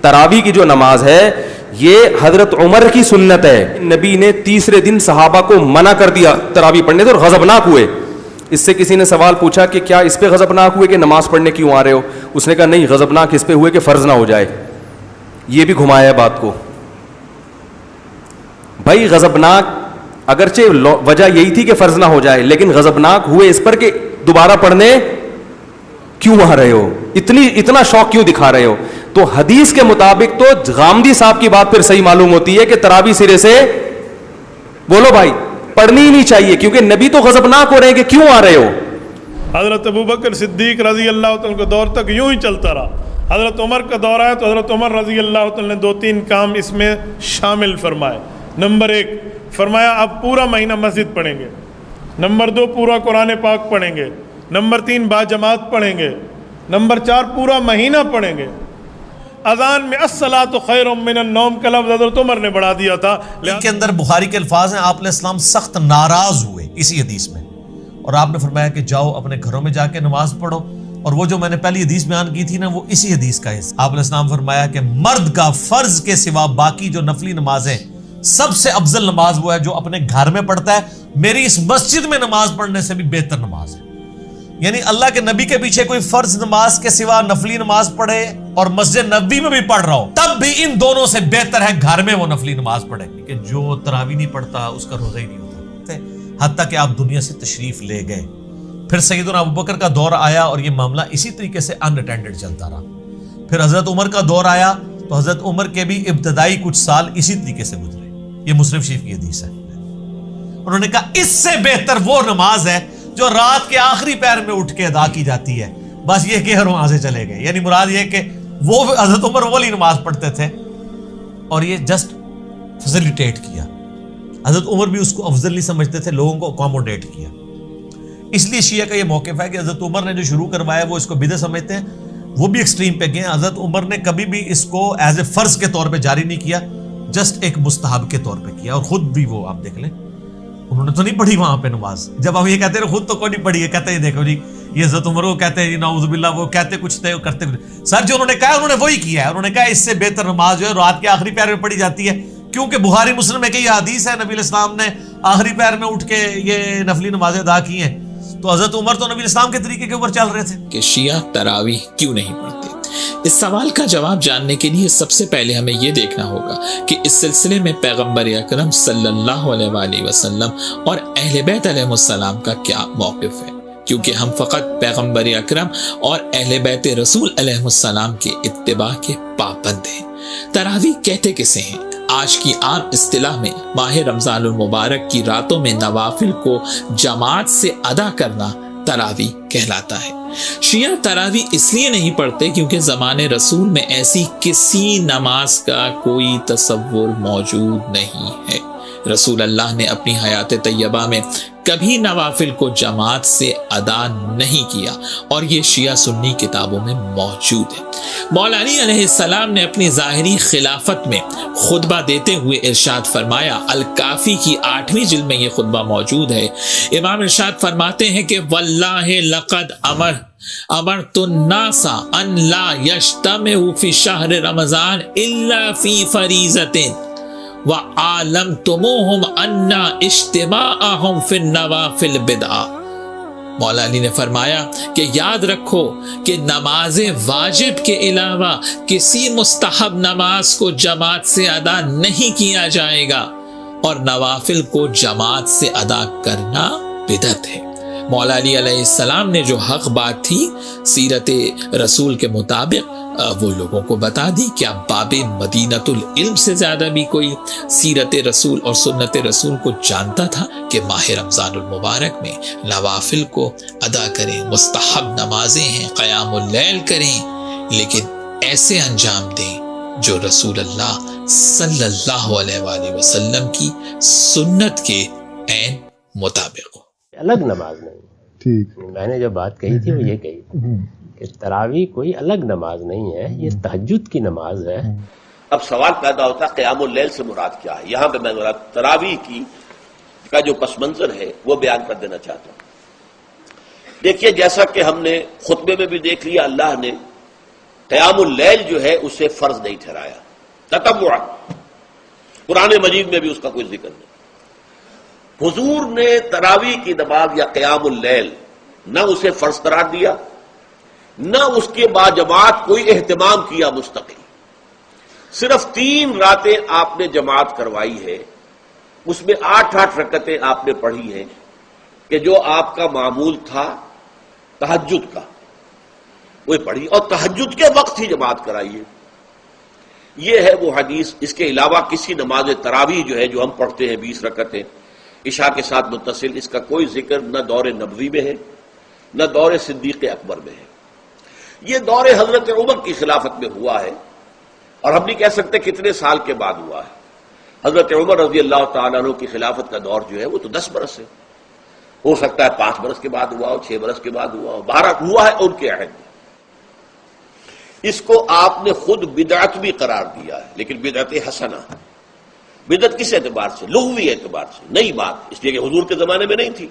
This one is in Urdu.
تراویح کی جو نماز ہے یہ حضرت عمر کی سنت ہے. نبی نے تیسرے دن صحابہ کو منع کر دیا تراویح پڑھنے سے اور غضبناک ہوئے. اس سے کسی نے سوال پوچھا کہ کیا اس پہ غضبناک ہوئے کہ نماز پڑھنے کیوں آ رہے ہو؟ اس نے کہا نہیں، غضبناک اس پہ ہوئے کہ فرض نہ ہو جائے. یہ بھی گھمایا ہے بات کو. بھائی غضبناک اگرچہ وجہ یہی تھی کہ فرض نہ ہو جائے، لیکن غضبناک ہوئے اس پر کہ دوبارہ پڑھنے کیوں آ رہے ہو، اتنا شوق کیوں دکھا رہے ہو. تو حدیث کے مطابق تو غامدی صاحب کی بات پھر صحیح معلوم ہوتی ہے کہ تراویح سرے سے بولو بھائی پڑھنی ہی نہیں چاہیے، کیونکہ نبی تو غضبناک ہو رہے ہیں کہ کیوں آ رہے ہو. حضرت ابوبکر صدیق رضی اللہ تعالیٰ کے دور تک یوں ہی چلتا رہا. حضرت عمر کا دور آیا تو حضرت عمر رضی اللہ تعالیٰ نے 2-3 کام اس میں شامل فرمائے. نمبر 1 فرمایا اب پورا مہینہ مسجد پڑھیں گے. نمبر 2 پورا قرآن پاک پڑھیں گے. نمبر 3 با جماعت پڑھیں گے. نمبر 4 پورا مہینہ پڑھیں گے. اذان میں الصلاۃ خیر من النوم کا لفظ حضرت عمر نے بڑھا دیا تھا. کے اندر بخاری کے الفاظ ہیں آپ علیہ السلام سخت ناراض ہوئے اسی حدیث میں، اور آپ نے فرمایا کہ جاؤ اپنے گھروں میں جا کے نماز پڑھو. اور وہ جو میں نے پہلی حدیث بیان کی تھی نا، وہ اسی حدیث کا ہے. آپ علیہ السلام فرمایا کہ مرد کا فرض کے سوا باقی جو نفلی نمازیں سب سے افضل نماز وہ ہے جو اپنے گھر میں پڑھتا ہے. میری اس مسجد میں نماز پڑھنے سے بھی بہتر نماز ہے. یعنی اللہ کے نبی کے پیچھے کوئی فرض نماز کے سوا نفلی نماز پڑھے اور مسجد نبوی میں بھی پڑھ رہا ہو، تب بھی ان دونوں سے بہتر ہے کہ گھر میں وہ نفلی نماز پڑھے. کہ جو تراویح نہیں پڑھتا اس کا روزہ ہی نہیں ہوتا. حتیٰ کہ آپ دنیا سے تشریف لے گئے، پھر سیدنا ابوبکر کا دور آیا اور یہ معاملہ اسی طریقے سے ان اٹینڈڈ چلتا رہا. پھر حضرت عمر کا دور آیا تو حضرت عمر کے بھی ابتدائی کچھ سال اسی طریقے سے گزرے. یہ مسلم شریف کی حدیث ہے. انہوں نے کہا اس سے بہتر وہ نماز ہے جو رات کے آخری پہر میں اٹھ کے ادا کی جاتی ہے. بس یہ کہ وہاں سے چلے گئے. یعنی مراد یہ کہ وہ حضرت عمر والی نماز پڑھتے تھے اور یہ جسٹ فیسیلیٹیٹ کیا. حضرت عمر بھی اس کو افضل نہیں سمجھتے تھے، لوگوں کو اکوموڈیٹ کیا. اس لیے شیعہ کا یہ موقف ہے کہ حضرت عمر نے جو شروع کروایا وہ اس کو بدعت سمجھتے ہیں. وہ بھی ایکسٹریم پہ گئے. حضرت عمر نے کبھی بھی اس کو ایز اے فرض کے طور پہ جاری نہیں کیا، جسٹ ایک مستحب کے طور پہ کیا. اور خود بھی وہ آپ دیکھ لیں انہوں نے تو نہیں پڑھی وہاں پہ نماز. جب ہم یہ کہتے ہیں خود تو کوئی نہیں پڑھی ہے، کہتے ہیں دیکھو جی یہ حضرت عمر کو کہتے ہیں نعوذ باللہ، وہ کہتے کچھ تھے کرتے کچھ. سر جو انہوں نے کہا انہوں نے وہی کیا ہے. انہوں نے کہا اس سے بہتر نماز جو ہے رات کے آخری پہر میں پڑھی جاتی ہے، کیونکہ بخاری مسلم میں کہ یہ حدیث ہے نبی علیہ السلام نے آخری پہر میں اٹھ کے یہ نفلی نمازیں ادا کی ہیں. تو حضرت عمر تو نبی علیہ السلام کے طریقے کے اوپر چل رہے تھے. کہ شیعہ تراویح کیوں نہیں پڑھتے؟ اس سوال کا جواب جاننے کے لیے سب سے پہلے ہمیں یہ دیکھنا ہوگا کہ اس سلسلے میں پیغمبر اکرم صلی اللہ علیہ وآلہ وسلم اور اہل بیت علیہ السلام کا کیا موقف ہے، کیونکہ ہم فقط پیغمبر اکرم اور اہل بیت رسول علیہ السلام کے اتباع کے پابند ہیں. تراویح کہتے کسے ہیں؟ آج کی عام اصطلاح میں ماہ رمضان المبارک کی راتوں میں نوافل کو جماعت سے ادا کرنا تراویح کہلاتا ہے. شیعہ تراویح اس لیے نہیں پڑھتے کیونکہ زمانے رسول میں ایسی کسی نماز کا کوئی تصور موجود نہیں ہے. رسول اللہ نے اپنی حیات طیبہ میں کبھی نوافل کو جماعت سے ادا نہیں کیا، اور یہ شیعہ سنی کتابوں میں موجود ہے. مولا علی علیہ السلام نے اپنی ظاہری خلافت میں خطبہ دیتے ہوئے ارشاد فرمایا، الکافی کی 8ویں جلد میں یہ خطبہ موجود ہے. امام ارشاد فرماتے ہیں کہ واللہ لقد امرت الناس ان لا یجتمعوا فی شہر رمضان الا فی فریضۃ وَعَالَمْتُمُوهُمْ أَنَّ اجْتِمَاعَهُمْ فِي النَّوَافِلِ بِدْعَةٌ. مولا علی نے فرمایا کہ یاد رکھو کہ نماز واجب کے علاوہ کسی مستحب نماز کو جماعت سے ادا نہیں کیا جائے گا، اور نوافل کو جماعت سے ادا کرنا بدعت ہے. مولا علی علیہ السلام نے جو حق بات تھی سیرت رسول کے مطابق وہ لوگوں کو بتا دی. کیا باب مدینۃ العلم سے زیادہ بھی کوئی سیرت رسول اور سنت رسول کو جانتا تھا کہ ماہ رمضان المبارک میں نوافل کو ادا کریں، مستحب نمازیں ہیں، قیام اللیل کریں، لیکن ایسے انجام دیں جو رسول اللہ صلی اللہ علیہ وآلہ وسلم کی سنت کے عین مطابق ہو. الگ نماز نہیں. ٹھیک، میں نے جو بات کہی تھی وہ یہ کہی تھی کہ تراویح کوئی الگ نماز نہیں ہے، یہ تہجد کی نماز ہے. اب سوال پیدا ہوتا ہے قیام اللیل سے مراد کیا ہے؟ یہاں پہ میں تراویح کا جو پس منظر ہے وہ بیان کر دینا چاہتا ہوں. دیکھیے جیسا کہ ہم نے خطبے میں بھی دیکھ لیا، اللہ نے قیام اللیل جو ہے اسے فرض نہیں ٹھہرایا تطوع، قرآن مجید میں بھی اس کا کوئی ذکر نہیں. حضور نے تراویح کی نماز یا قیام اللیل نہ اسے فرض قرار دیا، نہ اس کے بعد جماعت کوئی اہتمام کیا مستقل. صرف 3 راتیں آپ نے جماعت کروائی ہے، اس میں 8 رکعتیں آپ نے پڑھی ہیں کہ جو آپ کا معمول تھا تہجد کا وہ پڑھی، اور تہجد کے وقت ہی جماعت کرائی ہے. یہ ہے وہ حدیث. اس کے علاوہ کسی نماز تراویح جو ہے جو ہم پڑھتے ہیں 20 رکعتیں عشاء کے ساتھ متصل، اس کا کوئی ذکر نہ دور نبوی میں ہے نہ دور صدیق اکبر میں ہے. یہ دور حضرت عمر کی خلافت میں ہوا ہے، اور ہم نہیں کہہ سکتے کتنے سال کے بعد ہوا ہے. حضرت عمر رضی اللہ تعالیٰ عنہ کی خلافت کا دور جو ہے وہ تو 10 برس ہے، ہو سکتا ہے 5 برس کے بعد ہوا ہو، 6 برس کے بعد ہوا ہو، 12 ہوا ہے ان کے عہد میں. اس کو آپ نے خود بدعت بھی قرار دیا ہے، لیکن بدعت حسنہ. بدعت کس اعتبار سے؟ لغوی اعتبار سے، نئی بات، اس لیے کہ حضور کے زمانے میں نہیں تھی.